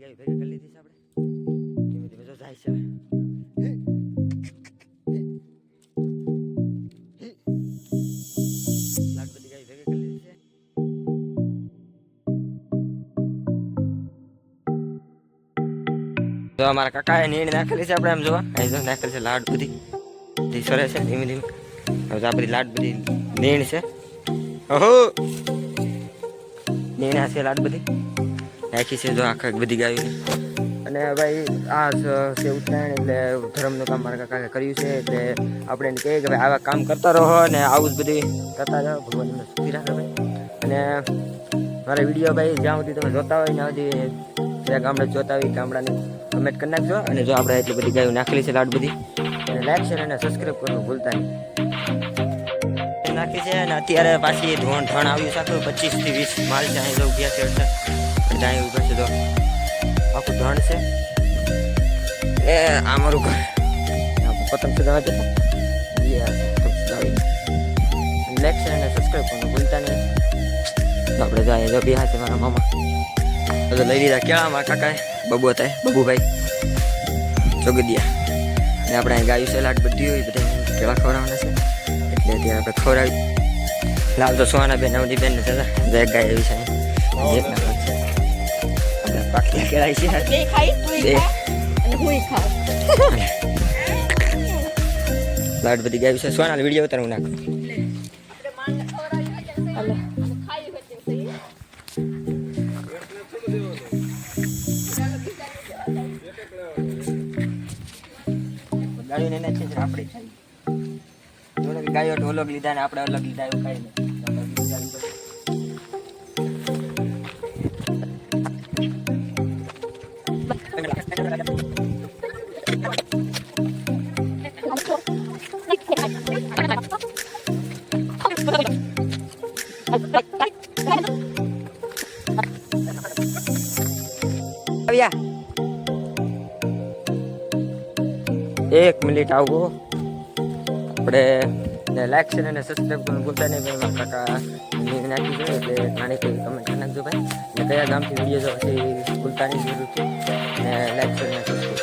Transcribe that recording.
ગાય ભેગી કરી લીધી છે આપણે. ધીમે ધીમે જો જાય છે હવે. લાડ બધી ગાય ભેગી કરી લીધી છે. જો અમારા કાકાએ નીણ નાખેલી છે આપણે આમ જોવા. અહીં જો નાખેલી છે લાડ બધી. તે સરે છે ધીમે ધીમે. હવે આ બધી લાડ બધી નીણ છે. ઓહો નીણા છે લાડ બધી નાખી છે જો આખા બધી ગાયો. અને ભાઈ આ છે ઉત્તરાયણ એટલે ધર્મનું કામ મારા કાકાએ કર્યું છે એટલે આપણે એને કહીએ કે ભાઈ આવા કામ કરતા રહો અને આવું જ બધું કરતા જાઓ. ભગવાન તમને સુખી રાખે ભાઈ. અને મારા વિડીયો ભાઈ જ્યાં સુધી તમે જોતા હોય ત્યાં સુધી જ્યાં ગામડે જોતા હોય ગામડાની કમેન્ટ કરી નાખજો. અને જો આપણે એટલી બધી ગાયો નાખેલી છે લાડ બધી અને લાઈક શેર અને સબસ્ક્રાઈબ કરવાનું ભૂલતા નહીં. નાખી છે અને અત્યારે પાછી ધોણ આવ્યું છે આખું 25 થી 20 માલ છે. અહીં જો ઉભ્યા છે ત્યાં ઉભા છે જો આખું ધણ છે. એ આ મારું ઘર પતંગ ચગાવવા જતા લાઈક શેર અને સબસ્ક્રાઈબ કરવાનું ભૂલતા નહીં. આપણે જો અહીંયા જો બિહાર છે મારા મામા તો લઈ લીધા ક્યાં મારા કાકાએ બબુ હતા બબુભાઈ ચોગડિયા. અને આપણે અહીં ગાયું છે લાડ બધી હોય બધા કેળા ખવડાવવાના છે એટલે ત્યાં આપણે ખવડાવી. લાલ તો સોના બેન નવજી બેન ને દાદા એક ગાય એવી છે એક ના છે પાકી કેળાઈ છે બે ખાઈ અને હું ખાવ. લાડ બધી ગાય છે સોના વિડીયો ઉતાર હું નાખું. ગાડીને નથી આપણે ખાઈ ગાયો તો અલગ લીધા ને આપણે અલગ લીધા એવું કઈ નહીં. એક મિનિટ આવો આપણે લાઈક શેર અને સબસ્ક્રાઈબ કરવાનું ભૂલતા નહીં ભાઈ. મારા કાકા નીંદ નાખી છે એટલે નાની કોઈ કમેન્ટ કરી નાખજો ભાઈ. અને કયા ગામથી વિડીયો જો પછી ભૂલતા નહીં જરૂરથી અને લાઈક શેર અને સબસ્ક્રાઈબ